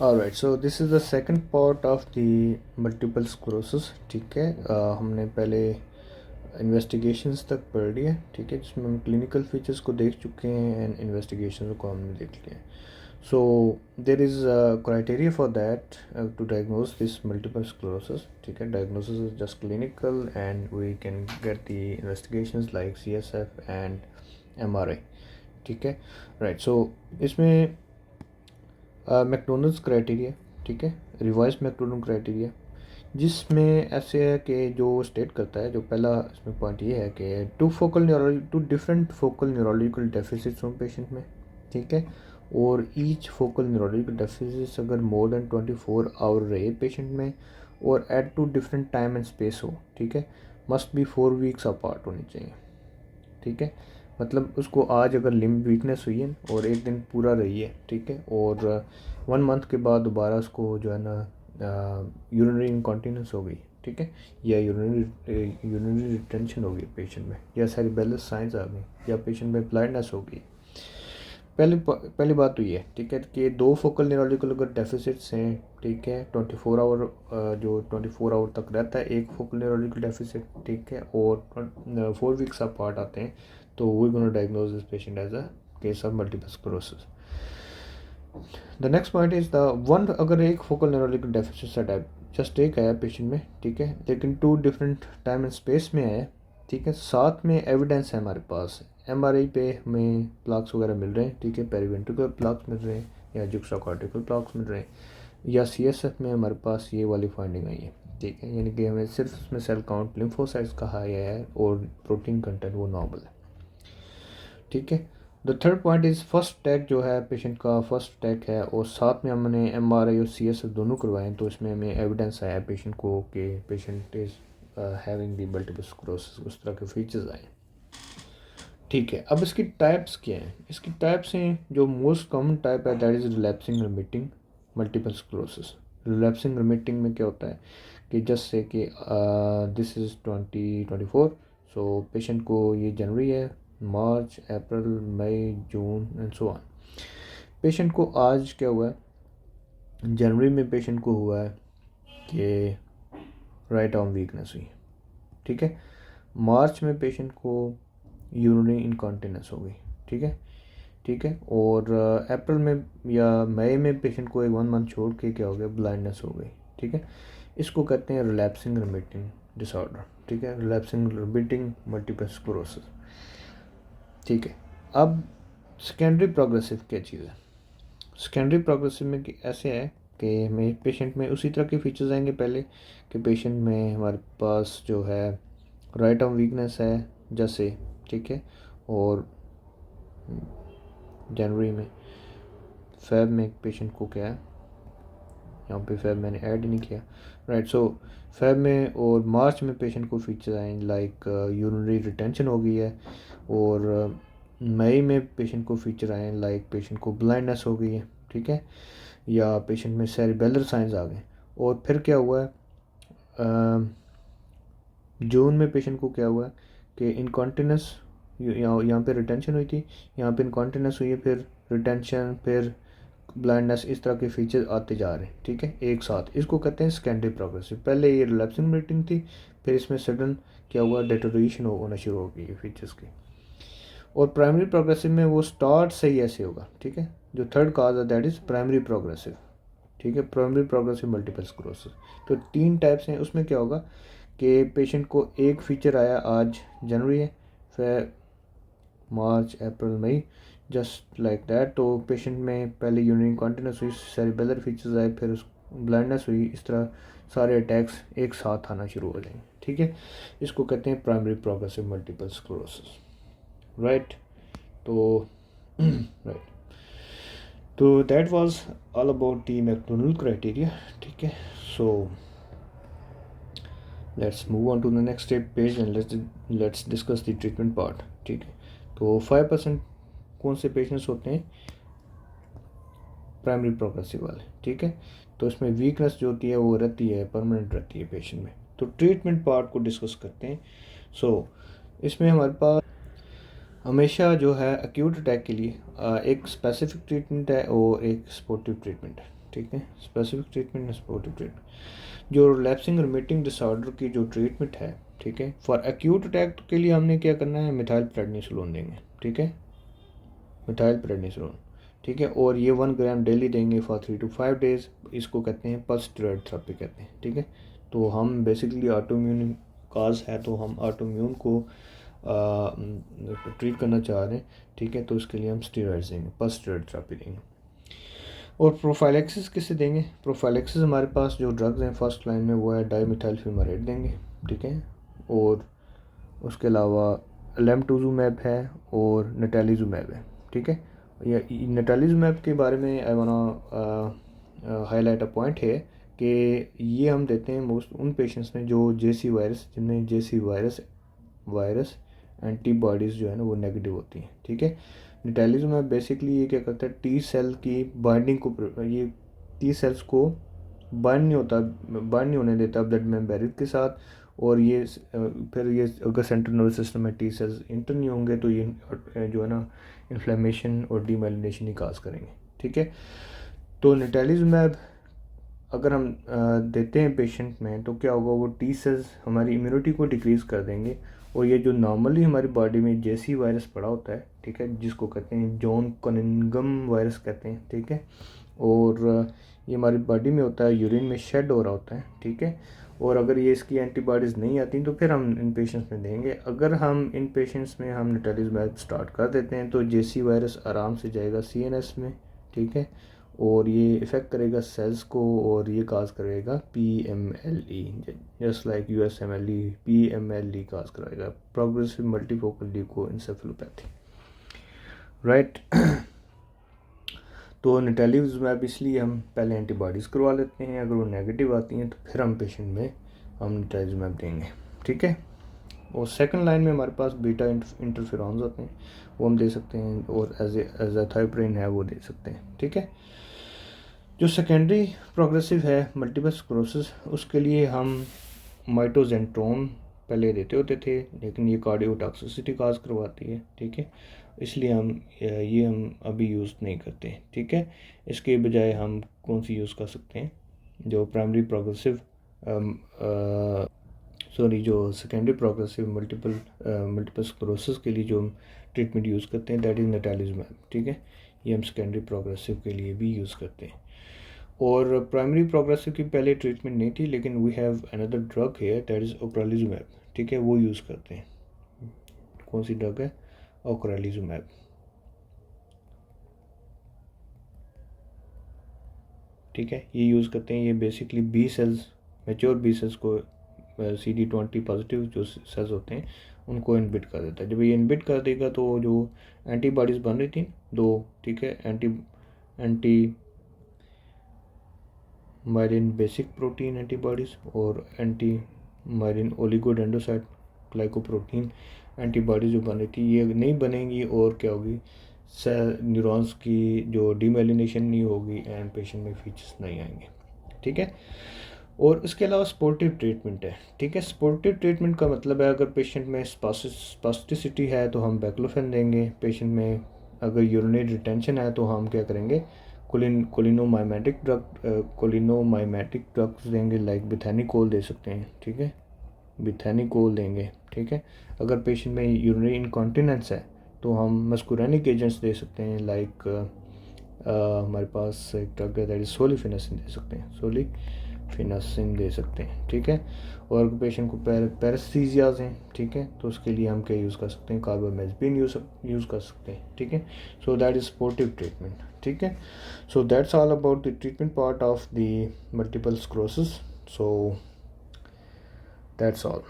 Alright, so this is the second part of the multiple sclerosis. ठीक है, हमने पहले इन्वेस्टिगेशंस तक पढ़ लिया, ठीक है, जिसमें हम क्लिनिकल फीचर्स को देख चुके हैं एंड इन्वेस्टिगेशन को हमने देख लिया है। So there is criteria for that to diagnose this multiple sclerosis. ठीक है, diagnosis is just clinical and we can get the investigations like CSF and MRI। ठीक है, राइट। सो इसमें मैकडोनल्ड्स क्राइटेरिया, ठीक है, रिवाइज मैकडोनल्ड क्राइटेरिया, जिसमें ऐसे है कि जो स्टेट करता है, जो पहला इसमें पॉइंट ये है कि two different focal neurological deficits हों पेशेंट में। ठीक है, और ईच फोकल न्यूरोलॉजिकल डेफिसिट्स अगर मोर देन 24 आवर रहे पेशेंट में और at two different time and space हो, ठीक है, मस्ट बी 4 वीक्स अपार्ट होनी चाहिए। ठीक है, मतलब उसको आज अगर लिम्ब वीकनेस हुई है और एक दिन पूरा रही है, ठीक है, और 1 मंथ के बाद दोबारा उसको जो है ना यूरिनरी इनकॉन्टीनेंस हो गई, ठीक है, या यूरिनरी रिटेंशन हो गई पेशेंट में, या सेरिबेलस साइंस आ गई, या पेशेंट में ब्लाइंडनेस हो गई। पहली बात तो ये है, ठीक है, कि 2 फोकल न्यूरोलॉजिकल अगर डेफिसिट्स हैं, ठीक है, 24 आवर जो 24 आवर तक रहता है एक फोकल न्यूरोलॉजिकल डेफिसिट, ठीक है, और 4 वीक्स अपार्ट आते हैं, तो we gonna diagnose this patient as a case of multiple sclerosis. The next point is the one, अगर एक फोकल न्यूरोलॉजिकल डेफिसिट सेट है, जस्ट एक आया पेशेंट में, ठीक है, लेकिन 2 डिफरेंट टाइम एंड स्पेस में आया, ठीक है, साथ में एविडेंस है हमारे पास, MRI पे हमें प्लाक्स वगैरह मिल रहे हैं, ठीक है, पेरीवेंट्रिकुलर प्लाक्स मिल रहे हैं या जुक्स्टाकॉर्टिकल प्लाक्स मिल रहे हैं, या CSF में हमारे पास ये वाली फाइंडिंग आई है, ठीक है, यानी कि हमें सिर्फ उसमें सेल काउंट लिम्फोसाइट्स का हाई आया है और प्रोटीन कंटेंट वो नॉर्मल है। ठीक है, the third point is first tag जो है पेशेंट का फर्स्ट टैग है और साथ में हमने MRI और CSF दोनों करवाएं, तो इसमें हमें एविडेंस आया पेशेंट को कि patient is having the multiple sclerosis, उस तरह के फीचर्स आए। ठीक है, अब इसकी टाइप्स क्या हैं? इसकी टाइप्स हैं, जो मोस्ट कॉमन टाइप है that is relapsing remitting multiple sclerosis. Relapsing remitting में क्या होता है कि जस्ट से कि दिस इज़ 2024, सो पेशेंट को ये जनवरी है, मार्च, अप्रैल, मई, जून एंड सो ऑन। पेशेंट को आज क्या हुआ है, जनवरी में पेशेंट को हुआ है कि राइट आर्म वीकनेस हुई, ठीक है, मार्च में पेशेंट को यूरिनरी इनकॉन्टिनेंस हो गई, ठीक है, ठीक है, और अप्रैल में या मई में पेशेंट को एक 1 मंथ छोड़ के क्या हो गया, ब्लाइंडनेस हो गई, ठीक है। इसको कहते हैं रिलैप्सिंग रिमिटिंग डिसऑर्डर, ठीक है, रिलैप्सिंग रिमिटिंग मल्टीपल स्क्लेरोसिस। ठीक है, अब सेकेंडरी प्रोग्रेसिव क्या चीज़ है? सेकेंडरी प्रोग्रेसिव में ऐसे है कि हमें पेशेंट में उसी तरह के फीचर्स आएंगे पहले, कि पेशेंट में हमारे पास जो है राइट आर्म वीकनेस है जैसे, ठीक है, और जनवरी में, फेब में पेशेंट को क्या है, यहाँ पे फेब मैंने ऐड ही नहीं किया, राइट। सो फेब में और मार्च में पेशेंट को फीचर आए लाइक यूरिनरी रिटेंशन हो गई है, और मई में पेशेंट को फीचर आए लाइक पेशेंट को ब्लाइंडनेस हो गई है, ठीक है, या पेशेंट में सेरिबेलर साइंस आ गए। और फिर क्या हुआ है, जून में पेशेंट को क्या हुआ है कि इनकॉन्टिनेंस, यहाँ पे रिटेंशन हुई थी, यहाँ पे इनकॉन्टिनेंस हुई है, फिर रिटेंशन, फिर ब्लाइंडनेस, इस तरह के फीचर आते जा रहे हैं, ठीक है, एक साथ। इसको कहते हैं सेकेंडरी प्रोग्रेसिव। पहले ये रिलैप्सिंग मीटिंग थी, फिर इसमें सडन क्या हुआ, डेटोरेशन होना शुरू हो गई फीचर्स की। और प्राइमरी प्रोग्रेसिव में वो स्टार्ट से ही ऐसे होगा, ठीक है, जो थर्ड काज है दैट इज़ प्राइमरी प्रोग्रेसिव, ठीक है, प्राइमरी प्रोग्रेसिव मल्टीपल स्क्लेरोसिस। तो 3 टाइप्स हैं, उसमें क्या होगा कि पेशेंट को एक फीचर आया आज जनवरी है, फिर मार्च, अप्रैल, मई, जस्ट लाइक दैट, तो पेशेंट में पहले यूरिनरी इंकॉन्टिनेंस हुई, सेरिबेलर फीचर्स आए, फिर उस ब्लाइंडनेस हुई, इस तरह सारे अटैक्स एक साथ आना शुरू हो जाएंगे, ठीक है। इसको कहते हैं primary progressive multiple sclerosis, right. तो राइट, तो that was all about the McDonald criteria, ठीक है। So let's move on to the next step page and let's discuss the treatment part, ठीक है। तो 5% कौन से पेशेंट्स होते हैं, प्राइमरी प्रोग्रेसिव वाले, ठीक है, तो इसमें वीकनेस जो होती है वो रहती है, परमानेंट रहती है पेशेंट में। तो ट्रीटमेंट पार्ट को डिस्कस करते हैं। सो इसमें हमारे पास हमेशा जो है एक्यूट अटैक के लिए एक स्पेसिफिक ट्रीटमेंट है और एक सपोर्टिव ट्रीटमेंट है, ठीक है, स्पेसिफिक ट्रीटमेंट, सपोर्टिव ट्रीटमेंट। जो रिलैप्सिंग रिमिटिंग डिसऑर्डर की जो ट्रीटमेंट है, ठीक है, फॉर एक्यूट अटैक के लिए हमने क्या करना है, मिथाइल प्रेडनिसोलोन देंगे, ठीक है, मिथाइल प्रेडनिसोलोन, ठीक है, और ये 1 ग्राम डेली देंगे फॉर 3 to 5 डेज। इसको कहते हैं पल्स स्टेरॉइड थेरेपी कहते हैं, ठीक है। तो हम बेसिकली ऑटोइम्यून काज है, तो हम ऑटोइम्यून को ट्रीट करना चाह रहे हैं, ठीक है, तो उसके लिए हम स्टेरॉइड्स देंगे, पल्स स्टेरॉइड थेरेपी देंगे। और प्रोफाइलेक्सिस किसे देंगे, प्रोफाइलेक्सिस हमारे पास जो ड्रग्स हैं फर्स्ट लाइन में वो है डाईमिथाइल फ्यूमारेट देंगे, ठीक है, और उसके अलावा लेम्टुजुमैब है और नटालिजुमैब है, ठीक है। या नटालिजुमैब के बारे में आई वाना हाईलाइट अ पॉइंट है कि ये हम देते हैं मोस्ट उन पेशेंट्स में जो जेसी वायरस, जिनमें जेसी वायरस एंटीबॉडीज़ जो है ना वो नेगेटिव होती हैं, ठीक है। नटालिजुमैब बेसिकली ये क्या करता है, टी सेल की बाइंडिंग को, ये टी सेल्स को बाइंड नहीं होने देता ब्लड में बैरियर के साथ, और ये फिर ये अगर सेंट्रल नर्वस सिस्टम में टी सेल्स इंटर नहीं होंगे तो ये जो है ना इन्फ्लेमेशन और डीमाइलिनेशन ही काज करेंगे, ठीक है। तो नटालिजुमैब अगर हम देते हैं पेशेंट में तो क्या होगा, वो टी सेल्स हमारी इम्यूनिटी को डिक्रीज़ कर देंगे, और ये जो नॉर्मली हमारी बॉडी में जेसी वायरस पड़ा होता है, ठीक है, जिसको कहते हैं जॉन कनिंगम वायरस कहते हैं, ठीक है, और ये हमारी बॉडी में होता है, यूरिन में शेड हो रहा होता है, ठीक है। और अगर ये इसकी एंटीबॉडीज़ नहीं आती तो फिर हम इन पेशेंट्स में देंगे। अगर हम इन पेशेंट्स में हम नटालिजुमैब स्टार्ट कर देते हैं तो जेसी वायरस आराम से जाएगा सीएनएस में, ठीक है, और ये इफ़ेक्ट करेगा सेल्स को, और ये काज करेगा PMLE, just like USMLE, PMLE काज करेगा, प्रोग्रेसिव मल्टीफोकल ल्यूकोएन्सेफेलोपैथी, राइट। तो नटालिजुमैब इसलिए हम पहले एंटीबॉडीज़ करवा लेते हैं, अगर वो नेगेटिव आती हैं तो फिर हम पेशेंट में हम नटालिजुमैब देंगे, ठीक है। और सेकंड लाइन में हमारे पास बीटा इंटरफेरॉन्स होते हैं, वो हम दे सकते हैं, और एज़ाथाइप्रिन है वो दे सकते हैं, ठीक है। जो सेकेंडरी प्रोग्रेसिव है मल्टीपल स्क्लेरोसिस, उसके लिए हम माइटोजेंट्रोन पहले देते होते थे, लेकिन ये कार्डियोटॉक्सिसिटी काज करवाती है, ठीक है, इसलिए हम अभी यूज़ नहीं करते, ठीक है। इसके बजाय हम कौन सी यूज़ कर सकते हैं, जो प्राइमरी प्रोग्रेसिव जो सेकेंडरी प्रोग्रेसिव मल्टीपल स्क्लेरोसिस के लिए जो हम ट्रीटमेंट यूज़ करते हैं दैट इज़ नटालिजुमैब, ठीक है, ये हम सेकेंडरी प्रोग्रेसिव के लिए भी यूज़ करते हैं। और प्राइमरी प्रोग्रेसिव की पहले ट्रीटमेंट नहीं थी, लेकिन वी हैव अनदर ड्रग है दैट इज़ ओक्रालिजुमैब, ठीक है, वो यूज़ करते हैं। कौन सी ड्रग है, ओक्रालिजुमैब, ठीक है, ये यूज़ करते हैं। ये basically B cells, mature B cells को CD20 पॉजिटिव जो सेल्स होते हैं उनको इनबिट कर देता है। जब ये इनबिट कर देगा तो जो एंटीबॉडीज़ बन रही थी दो, ठीक है, anti myelin basic protein antibodies और anti myelin oligodendrocyte glycoprotein antibodies जो बन रही थी ये नहीं बनेंगी, और क्या होगी, सेल न्यूरॉन्स की जो डीमाइलिनेशन नहीं होगी एंड पेशेंट में फीचर्स नहीं आएंगे, ठीक है। और इसके अलावा सपोर्टिव ट्रीटमेंट है, ठीक है। सपोर्टिव ट्रीटमेंट का मतलब है अगर पेशेंट में स्पास्टिसिटी है तो हम बैक्लोफेन देंगे, पेशेंट में अगर यूरिनरी रिटेंशन है तो हम क्या करेंगे, कोलिनोमाइमेटिक ड्रग्स देंगे, लाइक बिथैनिकोल दे सकते हैं, ठीक है, बिथैनिकोल देंगे, ठीक है। अगर पेशेंट में यूरिनरी इनकॉन्टिनेंस है तो हम मस्कुरेनिक एजेंट्स दे सकते हैं, लाइक हमारे पास एक ड्रग है दैट इज सोलिफिनेसिन दे सकते हैं, सोलिफिनेसिन दे सकते हैं, ठीक है। और पेशेंट को पैरेस्थीसियाज हैं, ठीक है, तो उसके लिए हम क्या यूज़ कर सकते हैं, कार्बामेज़पिन यूज़ कर सकते हैं, ठीक है। So that is supportive treatment, ठीक है। So that's all about the treatment part of the multiple sclerosis, so that's all.